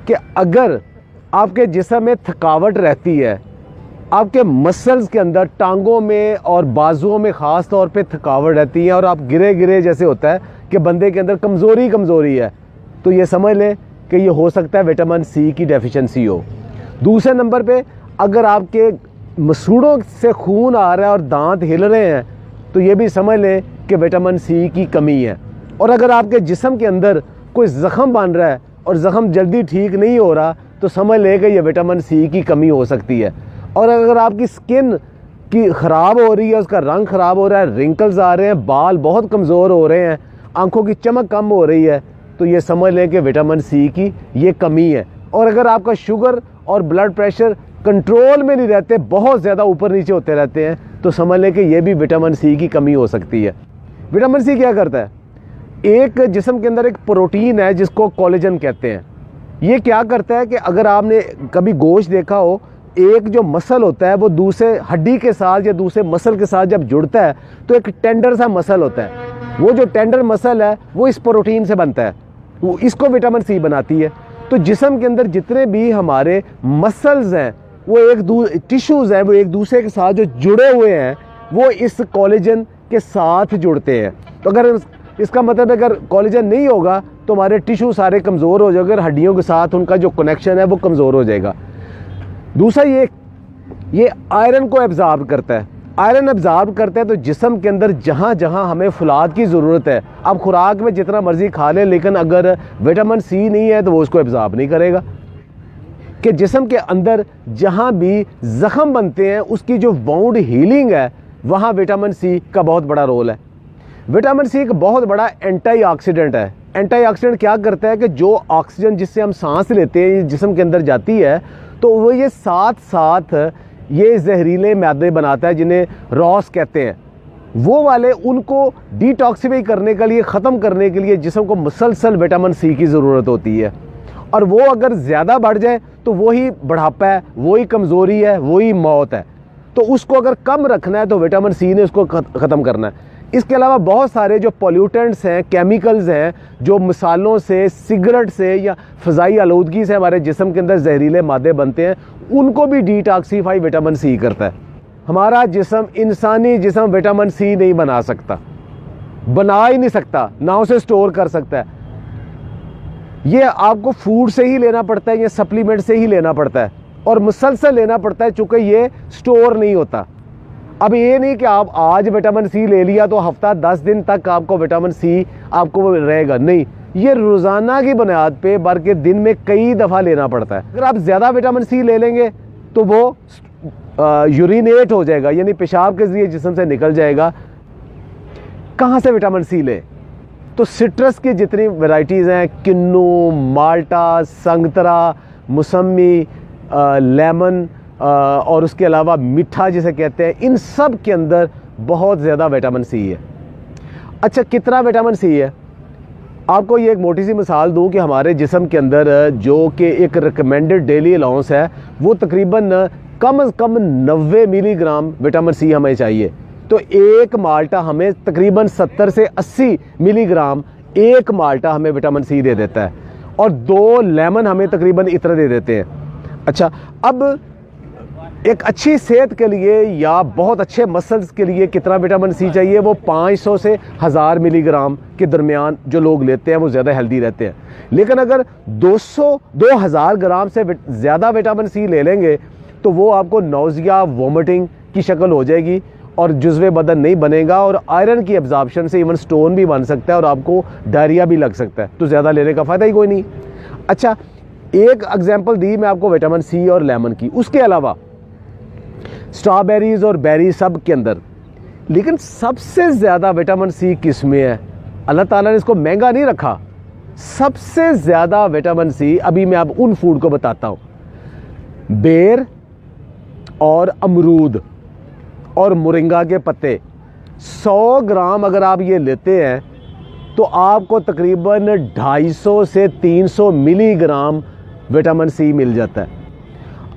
कि अगर आपके जिस्म में थकावट रहती है, आपके मसल्स के अंदर टांगों में और बाजुओं में ख़ास तौर पे थकावट रहती है और आप गिरे गिरे जैसे होता है कि बंदे के अंदर कमज़ोरी है, तो ये समझ लें कि ये हो सकता है विटामिन सी की डेफिशिएंसी हो। दूसरे नंबर पे अगर आपके मसूड़ों से खून आ रहा है और दांत हिल रहे हैं, तो ये भी समझ लें कि विटामिन सी की कमी है। और अगर आपके जिस्म के अंदर कोई ज़ख़म बन रहा है और ज़ख़म जल्दी ठीक नहीं हो रहा, तो समझ लें कि ये विटामिन सी की कमी हो सकती है। और अगर आपकी स्किन की ख़राब हो रही है, उसका रंग ख़राब हो रहा है, रिंकल्स आ रहे हैं, बाल बहुत कमज़ोर हो रहे हैं, आंखों की चमक कम हो रही है, तो ये समझ लें कि विटामिन सी की ये कमी है। और अगर आपका शुगर और ब्लड प्रेशर कंट्रोल में नहीं रहते, बहुत ज़्यादा ऊपर नीचे होते रहते हैं, तो समझ लें कि ये भी विटामिन सी की कमी हो सकती है। विटामिन सी क्या करता है? एक जिस्म के अंदर एक प्रोटीन है जिसको कोलेजन कहते हैं। ये क्या करता है कि अगर आपने कभी गोश्त देखा हो, एक जो मसल होता है वो दूसरे हड्डी के साथ या दूसरे मसल के साथ जब जुड़ता है तो एक टेंडर सा मसल होता है। वो जो टेंडर मसल है वो इस प्रोटीन से बनता है, वो इसको विटामिन सी बनाती है। तो जिस्म के अंदर जितने भी हमारे मसल्स हैं, वो टिश्यूज़ हैं, वो एक दूसरे के साथ जो जुड़े हुए हैं, वो इस कोलेजन के साथ जुड़ते हैं। तो अगर इसका मतलब अगर कोलेजन नहीं होगा तो हमारे टिश्यू सारे कमज़ोर हो जाएंगे, हड्डियों के साथ उनका जो कनेक्शन है वो कमज़ोर हो जाएगा। दूसरा ये आयरन को एब्जॉर्ब करता है। आयरन एब्जॉर्ब करता है तो जिस्म के अंदर जहाँ जहाँ हमें फुलाद की ज़रूरत है, आप खुराक में जितना मर्जी खा लें, लेकिन अगर विटामिन सी नहीं है तो वो उसको एब्जॉर्ब नहीं करेगा। कि जिस्म के अंदर जहाँ भी ज़ख़म बनते हैं उसकी जो वाउंड हीलिंग है, वहाँ विटामिन सी का बहुत बड़ा रोल है। विटामिन सी एक बहुत बड़ा एंटीऑक्सीडेंट है। एंटीऑक्सीडेंट क्या करता है कि जो ऑक्सीजन जिससे हम सांस लेते हैं जिस्म के अंदर जाती है, तो वो ये साथ साथ ये जहरीले मैदे बनाता है जिन्हें रॉस कहते हैं। वो वाले उनको डिटॉक्सिफाई करने के लिए, ख़त्म करने के लिए जिस्म को मुसलसल विटामिन सी की ज़रूरत होती है। और वो अगर ज़्यादा बढ़ जाए तो वही बुढ़ापा है, वही कमज़ोरी है, वही मौत है। तो उसको अगर कम रखना है तो विटामिन सी ने उसको ख़त्म करना है। इसके अलावा बहुत सारे जो पोल्यूटेंट्स हैं, केमिकल्स हैं, जो मिसालों से, सिगरेट से या फ़ज़ाई आलूदगी से हमारे जिस्म के अंदर जहरीले मादे बनते हैं, उनको भी डिटॉक्सीफाई विटामिन सी करता है। हमारा जिस्म, इंसानी जिस्म विटामिन सी नहीं बना सकता, बना ही नहीं सकता, ना उसे स्टोर कर सकता है। ये आपको फूड से ही लेना पड़ता है, ये सप्लीमेंट से ही लेना पड़ता है और मुसलसल लेना पड़ता है, चूँकि ये स्टोर नहीं होता। अब ये नहीं कि आप आज विटामिन सी ले लिया तो हफ्ता 10 दिन तक आपको विटामिन सी आपको रहेगा, नहीं, ये रोज़ाना की बुनियाद पे बल्कि दिन में कई दफ़ा लेना पड़ता है। अगर आप ज़्यादा विटामिन सी ले लेंगे तो वो यूरिनेट हो जाएगा, यानी पेशाब के ज़रिए जिस्म से निकल जाएगा। कहाँ से विटामिन सी लें? तो सिट्रस की जितनी वैरायटीज़ हैं, किन्नू, माल्टा, संगतरा, मौसमी, लेमन और उसके अलावा मीठा जिसे कहते हैं, इन सब के अंदर बहुत ज़्यादा विटामिन सी है। अच्छा, कितना विटामिन सी है? आपको ये एक मोटी सी मिसाल दूं कि हमारे जिस्म के अंदर जो कि एक रिकमेंडेड डेली अलाउंस है, वो तकरीबन कम अज़ कम 90 मिलीग्राम विटामिन सी हमें चाहिए। तो एक माल्टा हमें तकरीबन 70 से 80 मिलीग्राम एक माल्टा हमें विटामिन सी दे देता है, और 2 लेमन हमें तकरीबन इतना दे देते हैं। अच्छा, अब एक अच्छी सेहत के लिए या बहुत अच्छे मसल्स के लिए कितना विटामिन सी चाहिए? वो 500 से 1000 मिलीग्राम के दरमियान जो लोग लेते हैं वो ज़्यादा हेल्दी रहते हैं। लेकिन अगर 2000 ग्राम से ज़्यादा विटामिन सी ले लेंगे तो वो आपको नौजिया, वोमिटिंग की शक्ल हो जाएगी और जुज़्वे बदन नहीं बनेगा, और आयरन की एब्जॉर्प्शन से इवन स्टोन भी बन सकता है और आपको डायरिया भी लग सकता है। तो ज़्यादा लेने का फ़ायदा ही कोई नहीं। अच्छा, एक एग्जाम्पल दी मैं आपको विटामिन सी और लेमन की। उसके अलावा स्ट्रॉबेरीज़ और बेरी सब के अंदर, लेकिन सबसे ज़्यादा विटामिन सी किस में है? अल्लाह ताला ने इसको महंगा नहीं रखा। सबसे ज़्यादा विटामिन सी, अभी मैं आप उन फूड को बताता हूँ, बेर और अमरूद और मोरिंगा के पत्ते। 100 ग्राम अगर आप ये लेते हैं तो आपको तकरीबन 250 से 300 मिलीग्राम विटामिन सी मिल जाता है।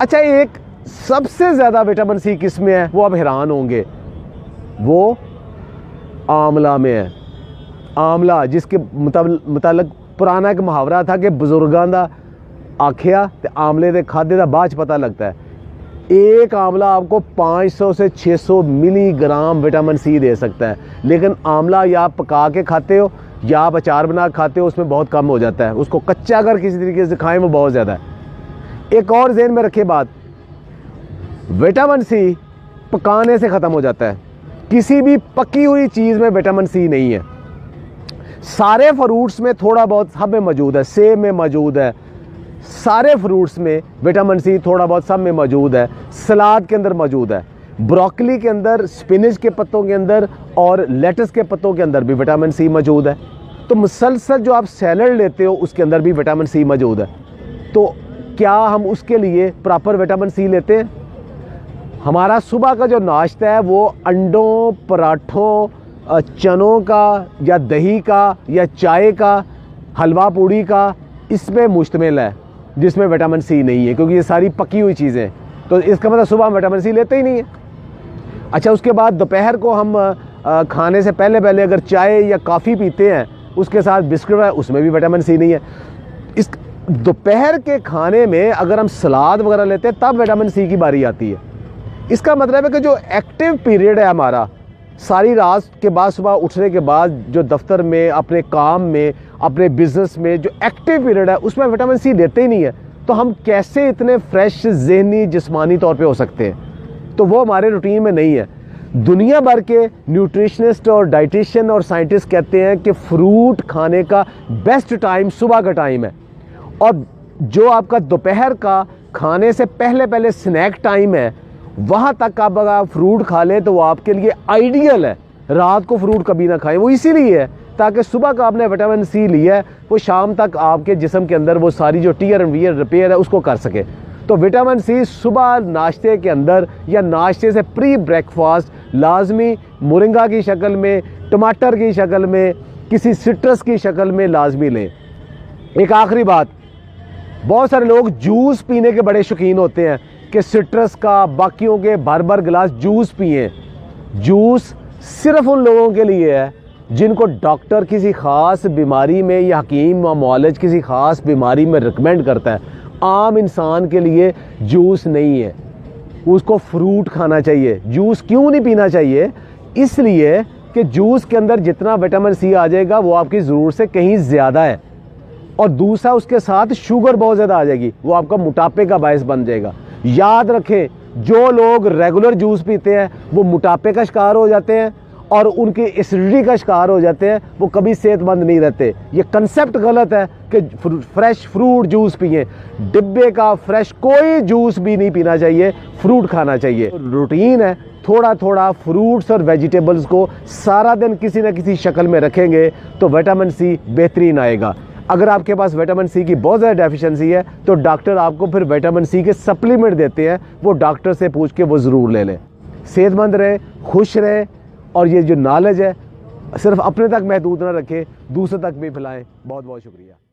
अच्छा, एक सबसे ज़्यादा विटामिन सी किस में है? वो आप हैरान होंगे, वो आंवला में है। आंवला, जिसके मुताबिक पुराना एक मुहावरा था कि बुजुर्गां दा आखिया तो आमले के खादे का बाद पता लगता है। एक आंवला आपको 500 से 600 मिलीग्राम विटामिन सी दे सकता है, लेकिन आंवला या आप पका के खाते हो या आप अचार बना के खाते हो, उसमें बहुत कम हो जाता है। उसको कच्चा अगर किसी तरीके से खाएं वो बहुत ज़्यादा है। एक और ज़हन में रखिए बात, विटामिन सी पकाने से ख़त्म हो जाता है। किसी भी पकी हुई चीज़ में विटामिन सी नहीं है। सारे फ्रूट्स में थोड़ा बहुत सब में मौजूद है, सेब में मौजूद है, सारे फ्रूट्स में विटामिन सी थोड़ा बहुत सब में मौजूद है, सलाद के अंदर मौजूद है, ब्रोकली के अंदर, स्पिनच के पत्तों के अंदर और लेटस के पत्तों के अंदर भी विटामिन सी मौजूद है। तो मुसलसल जो आप सैलड लेते हो उसके अंदर भी विटामिन सी मौजूद है। तो क्या हम उसके लिए प्रॉपर विटामिन सी लेते हैं? हमारा सुबह का जो नाश्ता है वो अंडों, पराठों, चनों का या दही का या चाय का, हलवा पूड़ी का, इसमें मुश्तमिल है, जिसमें विटामिन सी नहीं है, क्योंकि ये सारी पकी हुई चीज़ें। तो इसका मतलब सुबह हम विटामिन सी लेते ही नहीं है। अच्छा, उसके बाद दोपहर को हम खाने से पहले अगर चाय या कॉफ़ी पीते हैं, उसके साथ बिस्किट है, उसमें भी विटामिन सी नहीं है। इस दोपहर के खाने में अगर हम सलाद वगैरह लेते हैं तब विटामिन सी की बारी आती है। इसका मतलब है कि जो एक्टिव पीरियड है हमारा, सारी रात के बाद सुबह उठने के बाद जो दफ्तर में, अपने काम में, अपने बिजनेस में जो एक्टिव पीरियड है, उसमें विटामिन सी देते ही नहीं है। तो हम कैसे इतने फ्रेश, ज़हनी, जिस्मानी तौर पे हो सकते हैं? तो वो हमारे रूटीन में नहीं है। दुनिया भर के न्यूट्रिशनिस्ट और डाइटिशियन और साइंटिस्ट कहते हैं कि फ्रूट खाने का बेस्ट टाइम सुबह का टाइम है, और जो आपका दोपहर का खाने से पहले स्नैक टाइम है, वहाँ तक आप अगर फ्रूट खा लें तो वो आपके लिए आइडियल है। रात को फ्रूट कभी ना खाएं, वो इसीलिए है ताकि सुबह का आपने विटामिन सी लिया है वो शाम तक आपके जिस्म के अंदर वो सारी जो टीयर एंड वियर रिपेयर है उसको कर सके। तो विटामिन सी सुबह नाश्ते के अंदर या नाश्ते से प्री ब्रेकफास्ट लाजमी मोरिंगा की शक्ल में, टमाटर की शक्ल में, किसी सिट्रस की शक्ल में लाजमी लें। एक आखिरी बात, बहुत सारे लोग जूस पीने के बड़े शौकीन होते हैं कि सिट्रस का, बाकियों के भर गिलास जूस पिए। जूस सिर्फ उन लोगों के लिए है जिनको डॉक्टर किसी ख़ास बीमारी में या हकीम या मुआलिज किसी ख़ास बीमारी में रिकमेंड करता है। आम इंसान के लिए जूस नहीं है, उसको फ्रूट खाना चाहिए। जूस क्यों नहीं पीना चाहिए? इसलिए कि जूस के अंदर जितना विटामिन सी आ जाएगा वो आपकी ज़रूरत से कहीं ज़्यादा है, और दूसरा उसके साथ शुगर बहुत ज़्यादा आ जाएगी, वो आपका मोटापे का बायस बन जाएगा। याद रखें, जो लोग रेगुलर जूस पीते हैं वो मोटापे का शिकार हो जाते हैं और उनकी एसिडिटी का शिकार हो जाते हैं, वो कभी सेहतमंद नहीं रहते। ये कंसेप्ट गलत है कि फ्रेश फ्रूट जूस पिए। डिब्बे का फ्रेश कोई जूस भी नहीं पीना चाहिए, फ्रूट खाना चाहिए। रूटीन है, थोड़ा थोड़ा फ्रूट्स और वेजिटेबल्स को सारा दिन किसी न किसी शक्ल में रखेंगे तो विटामिन सी बेहतरीन आएगा। अगर आपके पास विटामिन सी की बहुत ज़्यादा डेफिशिएंसी है तो डॉक्टर आपको फिर विटामिन सी के सप्लीमेंट देते हैं, वो डॉक्टर से पूछ के वो ज़रूर ले लें। सेहतमंद रहें, खुश रहें, और ये जो नॉलेज है सिर्फ अपने तक महदूद ना रखें, दूसरे तक भी फैलाएं। बहुत बहुत शुक्रिया।